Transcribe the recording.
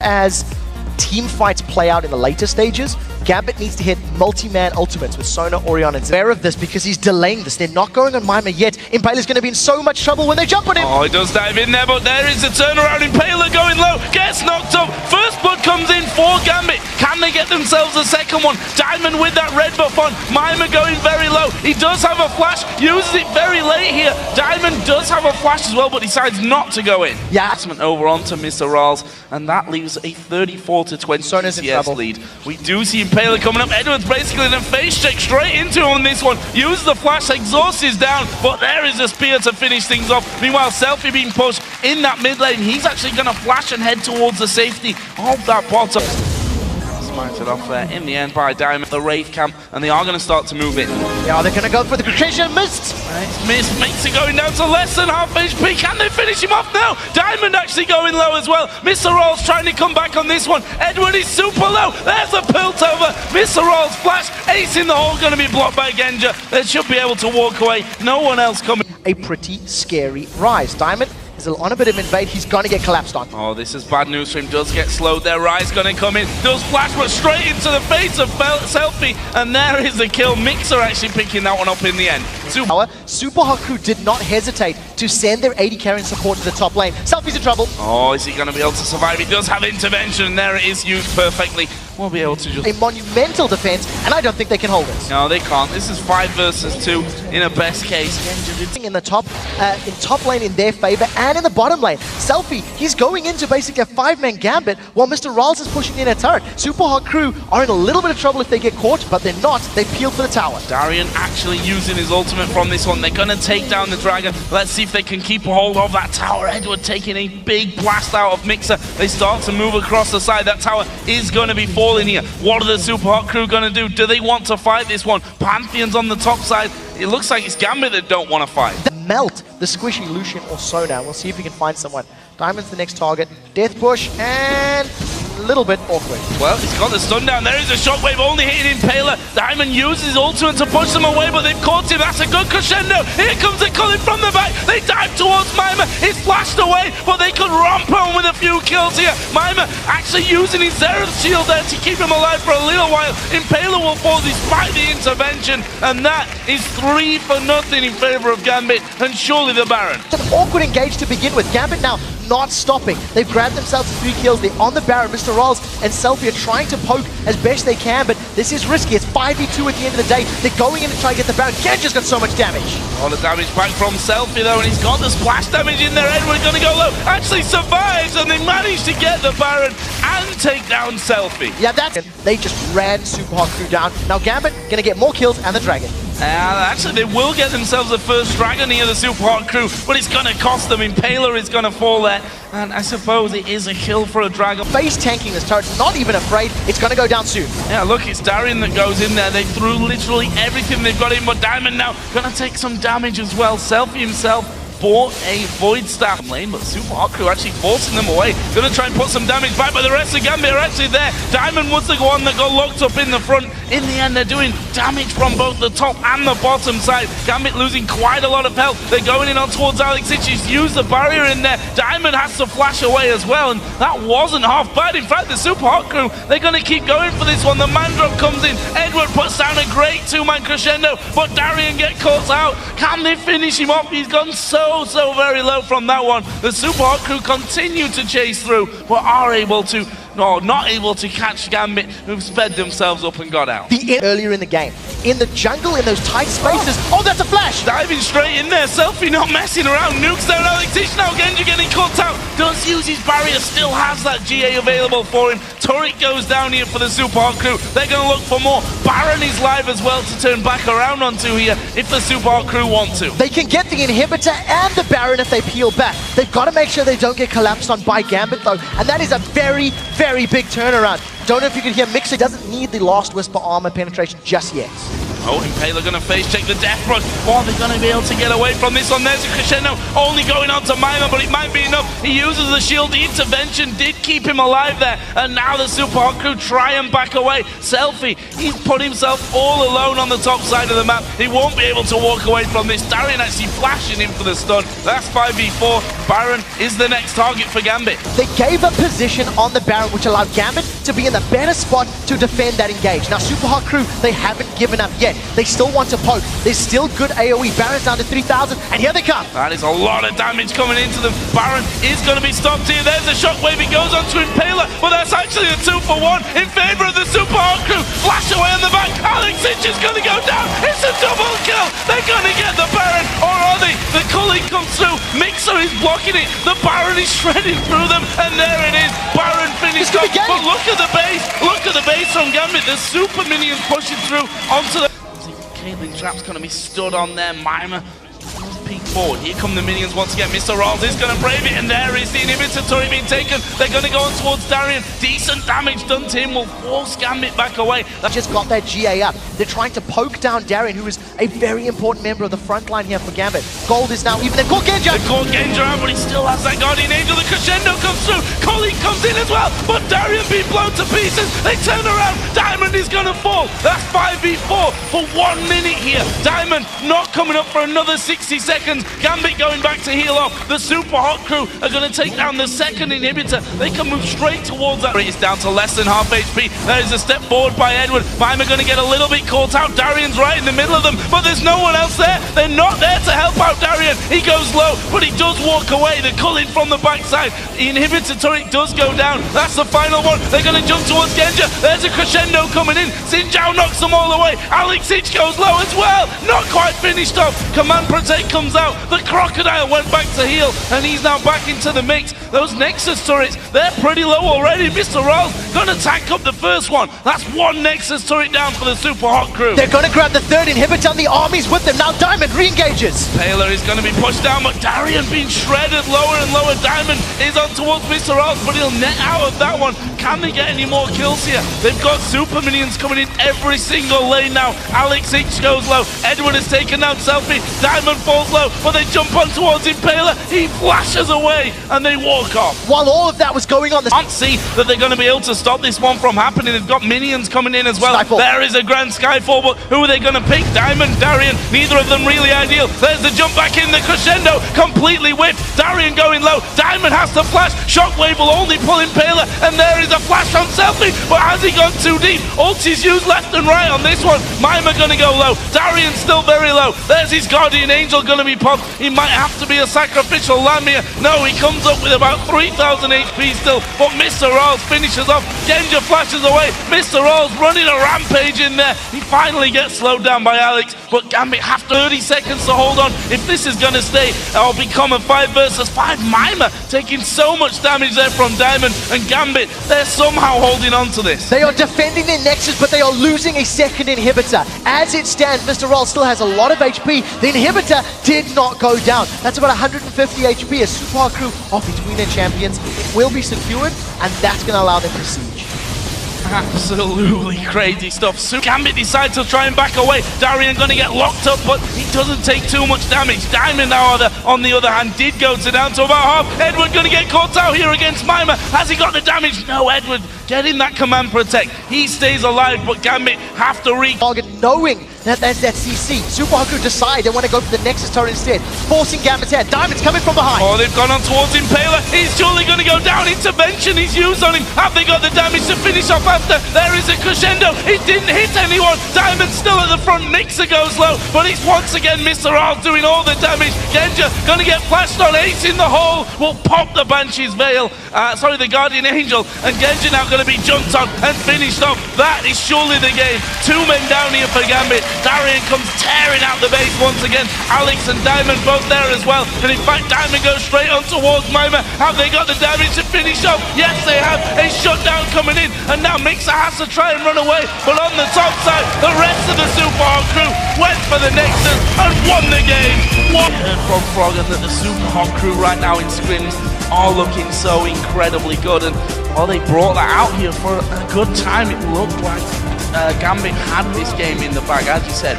As team fights play out in the later stages, Gambit needs to hit multi-man ultimates with Sona, Orianna. And aware of this because he's delaying this. They're not going on Mima yet. Impaler's going to be in so much trouble when they jump on him. Oh, he does dive in there, but there is a turnaround. Impaler going low, gets knocked up. First blood comes in for Gambit. Can they get themselves a second one? Diamond with that red buff on. Mima going very low. He does have a flash, uses it very late here. Diamond does have a flash as well, but decides not to go in. Yeah. Over onto Mr. Rals, and that leaves a 34-20 Sona's in trouble. lead. We do see Impaler coming up. Edwards basically in a face check straight into him on this one. Uses the flash, exhaust is down, but there is a spear to finish things off. Meanwhile, Selfie being pushed in that mid lane. He's actually going to flash and head towards the safety of that bottom. Smited off there in the end by Diamond, the Wraith camp, and they are going to start to move in. Yeah, they're going to go for the Crucian. Missed! Missed, makes it going down to less than half HP. Can they finish him off now? Diamond actually going low as well. Mr. Rolls trying to come back on this one. Edward is super low. There's a pilt over. Mr. Rolls flash. Ace in the hole, going to be blocked by Genja. They should be able to walk away. No one else coming. A pretty scary rise. Diamond is on a bit of invade. He's going to get collapsed on. Oh, this is bad news for him. Does get slowed there. Rise going to come in. Does flash, but straight into the face of Selfie. And there is the kill. Mixer actually picking that one up in the end. Super Hot Crew did not hesitate to send their AD carry and support to the top lane. Selfie's in trouble. Oh, is he going to be able to survive? He does have intervention, and there it is used perfectly. We'll be able to just... A monumental defense, and I don't think they can hold it. No, they can't. This is 5 versus 2 in a best case. In the top lane in their favor, and in the bottom lane. Selfie, he's going into basically a 5-man Gambit, while Mr. Rals is pushing in a turret. Super Hot Crew are in a little bit of trouble if they get caught, but they're not. They peel for the tower. Darian actually using his ultimate from this one. They're going to take down the dragon. Let's see if they can keep a hold of that tower. Edward taking a big blast out of Mixer. They start to move across the side. That tower is going to be falling here. What are the Super Hot Crew going to do? Do they want to fight this one? Pantheon's on the top side. It looks like it's Gambit that don't want to fight. Melt the squishy Lucian or Sona. We'll see if we can find someone. Diamond's the next target. Death push, and a little bit awkward. Well, he's got the stun down. There is a shockwave only hitting Impaler. Diamond uses his ultimate to push them away, but they've caught him. That's a good crescendo. Here comes the culling from the back. They dive towards Mima. He's flashed away, but they could romp home with a few kills here. Mima actually using his Zerath shield there to keep him alive for a little while. Impaler will fall despite the intervention, and that is 3-0 in favor of Gambit, and surely the Baron. An awkward engage to begin with. Gambit now not stopping. They've grabbed themselves 3 kills. They're on the Baron. Mr. Rolls and Selfie are trying to poke as best they can, but this is risky. It's 5v2 at the end of the day. They're going in to try to get the Baron. Genja's got so much damage. All the damage back from Selfie though, and he's got the splash damage in there. Edward going to go low. Actually survives, and they managed to get the Baron and take down Selfie. Yeah, they just ran Super Hot Crew down. Now Gambit going to get more kills and the Dragon. Actually, they will get themselves the first Dragon near the Super Hot Crew, but it's going to cost them. Impaler is going to fall there, and I suppose it is a kill for a Dragon. Face tanking this turret, not even afraid. It's going to go down soon. Yeah, look, it's Darian that goes in there. They threw literally everything they've got in, but Diamond now going to take some damage as well. Selfie himself bought a Void Staff lane, but Super Hot Crew actually forcing them away. Going to try and put some damage back, but the rest of Gambit are actually there. Diamond was the one that got locked up in the front. In the end, they're doing damage from both the top and the bottom side. Gambit losing quite a lot of health. They're going in on towards Alex. She's used the barrier in there. Diamond has to flash away as well, and that wasn't half bad. In fact, the Super Hot Crew, they're going to keep going for this one. The man drop comes in. Edward puts down a great 2-man crescendo, but Darian get caught out. Can they finish him off? He's gone so very low from that one. The Super Hot Crew continue to chase through, but are able to, no, not able to catch Gambit, who've sped themselves up and got out. Earlier in the game, in the jungle, in those tight spaces. Oh, that's a flash! Diving straight in there. Selfie not messing around. Nukes down Alex. Now Genja getting caught out. Does use his barrier. Still has that GA available for him. Turret goes down here for the Super Hot Crew. They're going to look for more. Baron is live as well to turn back around onto here if the Super Hot Crew want to. They can get the inhibitor and the Baron if they peel back. They've got to make sure they don't get collapsed on by Gambit though, and that is a very big turnaround. Don't know if you can hear Mixer doesn't need the last Whisper armor penetration just yet. Oh, Impala gonna face check the death rush. Oh, they're gonna be able to get away from this one. There's a crescendo only going on to Mima, but it might be enough. He uses the shield. The intervention did keep him alive there. And now the Super Hot Crew try and back away. Selfie, he's put himself all alone on the top side of the map. He won't be able to walk away from this. Darian actually flashing him for the stun. That's 5v4. Baron is the next target for Gambit. They gave a position on the Baron which allowed Gambit to be in the better spot to defend that engage. Now Super Hot Crew, they haven't given up yet. They still want to poke. There's still good AoE. Baron's down to 3,000 and here they come. That is a lot of damage coming into them. Baron is going to be stopped here. There's a shockwave. He goes on to Impala, but that's actually a 2-for-1 in favor of the Super Hot Crew. Flash away on the back. Alex Inch is going to go down. It's a double kill. They're going to get the Baron, or are they? The culling comes through. Mixer is blocking it. The Baron is shredding through them, and there it is. Baron finished off. But look at the base. Look at the base from Gambit. The super minions pushing through onto the... Kayle trap's going to be stood on there. Mima peek forward. Here come the minions once again. Mr. Rolls is going to brave it, and there is the inhibitor turret being taken. They're going to go on towards Darian. Decent damage done to him will force Gambit back away. They just got their GA up. They're trying to poke down Darian, who is a very important member of the front line here for Gambit. Gold is now even. They've caught Genja. They caught Genja out, but he still has that Guardian Angel. The crescendo comes through. Colleen comes in as well, but Darian being blown to pieces. They turn around. Diamond is going to fall. That's 5v4 for 1 minute here. Diamond not coming up for another 60 seconds. Gambit going back to heal off. The Super Hot Crew are going to take down the second inhibitor. They can move straight towards that. It's down to less than half HP. There is a step forward by Edward. Mima going to get a little bit caught out. Darian's right in the middle of them, but there's no one else there. They're not there to help out Darian. He goes low, but he does walk away. The culling from the backside. The inhibitor turret does go down. That's the final one. They're going to jump towards Genja. There's a crescendo coming in. Sinjao knocks them all away. Alex Hitch goes low as well. Not quite finished off. Command Protect comes out. The Crocodile went back to heal, and he's now back into the mix. Those Nexus turrets, they're pretty low already. Mr. Rolls gonna tank up the first one. That's 1 Nexus turret down for the Super Hot Crew. They're gonna grab the third inhibitor, and the army's with them. Now Diamond re-engages. Taylor is gonna be pushed down, but Darian being shredded lower and lower. Diamond is on towards Mr. Rolls, but he'll net out of that one. Can they get any more kills here? They've got super minions coming in every single lane now. Alex H goes low. Edward has taken down Selfie. Diamond falls low, but they jump on towards Impala. He flashes away, and they walk off. While all of that was going on, Can't see that they're going to be able to stop this one from happening. They've got minions coming in as well. Skyfall. There is a grand Skyfall, but who are they going to pick? Diamond, Darian, neither of them really ideal. There's the jump back in, the crescendo, completely whipped. Darian going low. Diamond has to flash. Shockwave will only pull Impala, and there is a flash from Selfie, but has he gone too deep? Ulti's used left and right on this one. Mima going to go low. Darian's still very low. There's his Guardian Angel going to be popped. He might have to be a sacrificial lamb here. No, he comes up with about 3,000 HP still, but Mr. Rolls finishes off. Genja flashes away. Mr. Rolls running a rampage in there. He finally gets slowed down by Alex, but Gambit have 30 seconds to hold on. If this is going to stay, it'll become a 5 versus 5. Mima taking so much damage there from Diamond, and Gambit, they're somehow holding on to this. They are defending their Nexus, but they are losing a second inhibitor. As it stands, Mr. Rolls still has a lot of HP. The inhibitor did not go down. That's about 150 HP. A Super Hot Crew off between their champions. It will be secured, and that's going to allow them to siege. Absolutely crazy stuff. Gambit decides to try and back away. Darian gonna get locked up, but he doesn't take too much damage. Diamond, now on the other hand, did go down to about half. Edward gonna get caught out here against Mima. Has he got the damage? No, Edward getting that command protect. He stays alive, but Gambit have to target, knowing that there's that CC. Super Hot Crew decide they want to go for the Nexus turret instead, forcing Gambit's head. Diamond's coming from behind. Oh, they've gone on towards Impala. He's surely going to go down. Intervention is used on him. Have they got the damage to finish off after? There is a crescendo. He didn't hit anyone. Diamond's still at the front. Mixer goes low, but it's once again Mr. Arl doing all the damage. Genja going to get flashed on. Ace in the hole will pop the Banshee's Veil. Sorry, the Guardian Angel. And Genja now going to be jumped on and finished off. That is surely the game. 2 men down here for Gambit. Darian comes tearing out the base once again. Alex and Diamond both there as well. And in fact, Diamond goes straight on towards Mima. Have they got the damage to finish off? Yes, they have. A shutdown coming in. And now Mixer has to try and run away. But on the top side, the rest of the Super Hot Crew went for the Nexus and won the game. What? From Froggen that the Super Hot Crew right now in scrims are looking so incredibly good. And well, they brought that out here for a good time. It looked like Gambit had this game in the bag. As you said,